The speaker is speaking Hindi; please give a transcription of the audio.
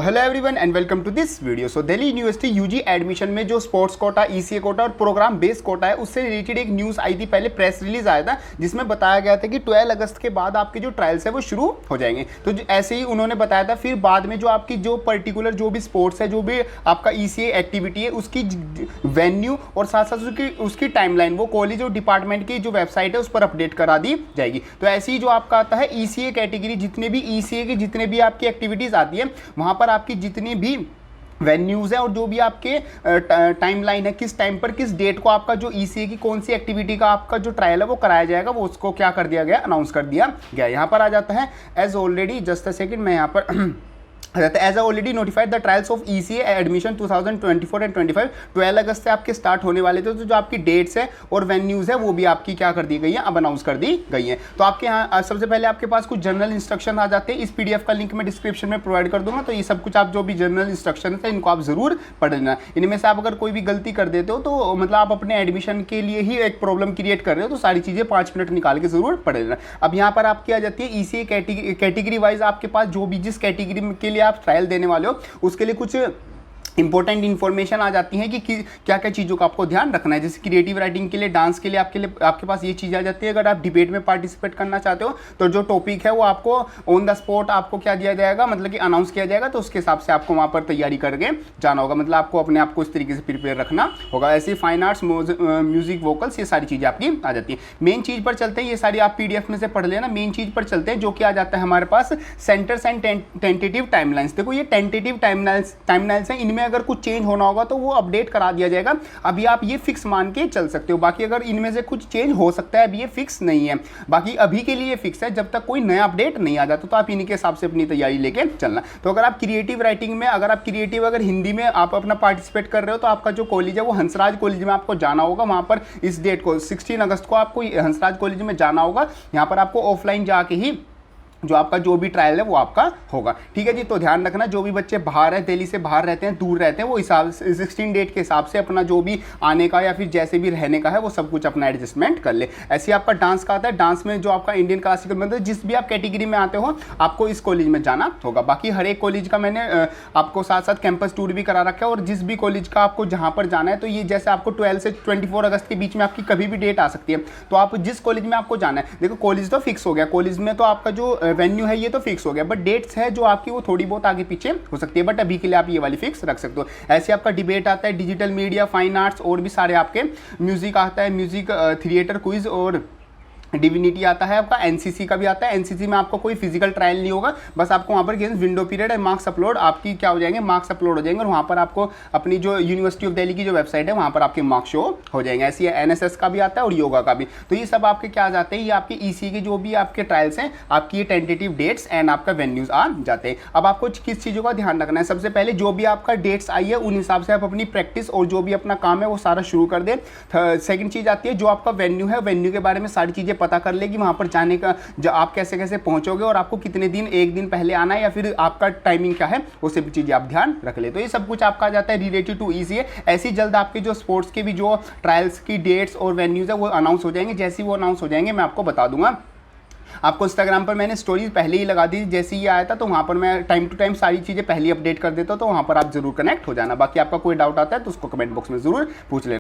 Hello everyone and welcome to this video. So Delhi University UG admission में जो स्पोर्ट्स कोटा, ईसीए कोटा और प्रोग्राम बेस्ड कोटा है उससे रिलेटेड एक न्यूज़ आई थी, पहले प्रेस रिलीज आया था जिसमें बताया गया था कि 12 अगस्त के बाद आपके जो ट्रायल्स है वो शुरू हो जाएंगे। तो ऐसे ही उन्होंने बताया था। फिर बाद में जो आपकी जो पर्टिकुलर जो भी स्पोर्ट्स है, जो भी आपका ईसीए एक्टिविटी है, उसकी वेन्यू और साथ साथ उसकी टाइमलाइन वो कॉलेज और डिपार्टमेंट की जो वेबसाइट है उस पर अपडेट करा दी जाएगी। तो ऐसे ही जो आपका आता है ईसीए कैटेगरी, जितने भी ईसीए की जितने भी आपकी एक्टिविटीज़ आती है वहाँ पर आपकी जितनी भी वेन्यूज़ है और जो भी आपके टाइमलाइन है, किस टाइम पर किस डेट को आपका जो ईसीए की कौन सी एक्टिविटी का आपका जो ट्रायल है वो कराया जाएगा, वो उसको क्या कर दिया गया, अनाउंस कर दिया गया। यहाँ पर आ जाता है as already, just a second, मैं यहाँ पर as already notified the trials of ECA admission 2024 and 25 12 अगस्त से आपके स्टार्ट होने वाले थे। तो जो आपकी डेट्स है और वेन्यूज़ है वो भी आपकी क्या कर दी गई है, अब अनाउंस कर दी गई है। तो आपके यहाँ सबसे पहले आपके पास कुछ जनरल इंस्ट्रक्शन आ जाते हैं। इस पीडीएफ का लिंक मैं डिस्क्रिप्शन में प्रोवाइड कर दूंगा। तो ये सब कुछ आप जो भी जनरल इंस्ट्रक्शन है इनको आप जरूर पढ़ लेना। इनमें से आप अगर कोई भी गलती कर देते हो तो मतलब आप अपने एडमिशन के लिए ही एक प्रॉब्लम क्रिएट कर रहे हो। तो सारी चीज़ें 5 मिनट निकाल के जरूर पढ़ लेना। अब यहाँ पर आपकी आ जाती है ईसीए कैटेगरी वाइज आपके पास जो भी जिस कैटेगरी के लिए आप ट्रायल देने वाले हो उसके लिए कुछ इंपॉर्टेंट इन्फॉर्मेशन आ जाती है कि क्या क्या चीज़ों का आपको ध्यान रखना है। जैसे क्रिएटिव राइटिंग के लिए, डांस के लिए आपके पास ये चीज़ आ जाती है। अगर आप डिबेट में पार्टिसिपेट करना चाहते हो तो जो टॉपिक है वो आपको ऑन द स्पॉट आपको क्या दिया जाएगा, मतलब कि अनाउंस किया जाएगा। तो उसके हिसाब से आपको वहाँ पर तैयारी करके जाना होगा। मतलब आपको अपने आप को इस तरीके से प्रिपेयर रखना होगा। ऐसे फाइन आर्ट्स, म्यूजिक, वोकल्स, ये सारी चीज़ें आपकी आ जाती है। मेन चीज़ पर चलते हैं, ये सारी आप पीडीएफ में से पढ़ लेना। मेन चीज़ पर चलते हैं जो कि आ जाता है हमारे पास सेंटर्स एंड टेंटेटिव टाइमलाइंस। देखो ये टेंटेटिव टाइमलाइंस हैं, इनमें अगर कुछ चेंज होना होगा तो वो अपडेट करा दिया जाएगा। अभी आप ये फिक्स मान के चल सकते हो। बाकी अगर इनमें से कुछ चेंज हो सकता है, अभी ये फिक्स नहीं है। बाकी अभी के लिए फिक्स है, जब तक कोई नया अपडेट नहीं आ जाता तो आप इन्हीं के हिसाब से अपनी तैयारी लेके चलना। तो अगर आप क्रिएटिव राइटिंग में, अगर हिंदी में आप अपना पार्टिसिपेट कर रहे हो तो आपका जो कॉलेज है वो हंसराज कॉलेज में आपको जाना होगा। वहां पर इस डेट को 16 अगस्त को आपको हंसराज कॉलेज में जाना होगा। यहाँ पर आपको ऑफलाइन जाके ही जो आपका जो भी ट्रायल है वो आपका होगा। ठीक है जी। तो ध्यान रखना, जो भी बच्चे बाहर है, दिल्ली से बाहर रहते हैं, दूर रहते हैं, वो हिसाब से 16 डेट के हिसाब से अपना जो भी आने का या फिर जैसे भी रहने का है वो सब कुछ अपना एडजस्टमेंट कर ले। ऐसे आपका डांस का आता है। डांस में जो आपका इंडियन क्लासिकल, मतलब जिस भी आप कैटेगरी में आते हो आपको इस कॉलेज में जाना होगा। बाकी हर एक कॉलेज का मैंने आपको साथ साथ कैंपस टूर भी करा रखा है। और जिस भी कॉलेज का आपको जहाँ पर जाना है, तो ये जैसे आपको 12 से 24 अगस्त के बीच में आपकी कभी भी डेट आ सकती है। तो आप जिस कॉलेज में आपको जाना है, देखो कॉलेज तो फिक्स हो गया, कॉलेज में तो आपका जो वेन्यू है ये तो फिक्स हो गया, बट डेट्स है जो आपकी वो थोड़ी बहुत आगे पीछे हो सकती है। बट अभी के लिए आप ये वाली फिक्स रख सकते हो। ऐसे आपका डिबेट आता है, डिजिटल मीडिया, फाइन आर्ट्स और भी सारे आपके, म्यूजिक आता है, म्यूजिक, थिएटर, क्विज और डिविनिटी आता है। आपका एनसीसी का भी आता है। एनसीसी में आपको कोई फिजिकल ट्रायल नहीं होगा, बस आपको वहाँ पर विंडो पीरियड है, मार्क्स अपलोड आपकी क्या हो जाएंगे, मार्क्स अपलोड हो जाएंगे और वहाँ पर आपको अपनी जो यूनिवर्सिटी ऑफ दिल्ली की जो वेबसाइट है वहाँ पर आपके मार्क्स शो हो जाएंगे। ऐसे एनएसएस का भी आता है और योगा का भी। तो ये सब आपके क्या आ जाते हैं, ये आपके ईसी के जो भी आपके ट्रायल्स हैं, आपकी ये टेंटेटिव डेट्स एंड आपका वेन्यूज आ जाते हैं। अब आपको किस चीज़ों का ध्यान रखना है, सबसे पहले जो भी आपका डेट्स आई है उन हिसाब से आप अपनी प्रैक्टिस और जो भी अपना काम है वो सारा शुरू कर दें। सेकेंड चीज़ आती है जो आपका वेन्यू है, वेन्यू के बारे में सारी चीज़ें पता कर ले कि वहाँ पर जाने का जो आप कैसे कैसे पहुंचोगे और आपको कितने दिन, एक दिन पहले आना है या फिर आपका टाइमिंग क्या है, वो सभी चीजें आप ध्यान रख ले। तो ये सब कुछ आपका आ जाता है रिलेटेड टू ईसीए। ऐसी जल्द आपके जो स्पोर्ट्स के भी जो ट्रायल्स की डेट्स और वेन्यूज है वो अनाउंस हो जाएंगे। जैसे ही वो अनाउंस हो जाएंगे मैं आपको बता दूंगा। आपको इंस्टाग्राम पर मैंने स्टोरीज पहले ही लगा दी, जैसे ही आया था तो वहाँ पर मैं टाइम टू टाइम सारी चीज़ें पहले अपडेट कर देता हूँ। तो वहाँ पर आप जरूर कनेक्ट हो जाना। बाकी आपका कोई डाउट आता है तो उसको कमेंट बॉक्स में जरूर पूछ लेना।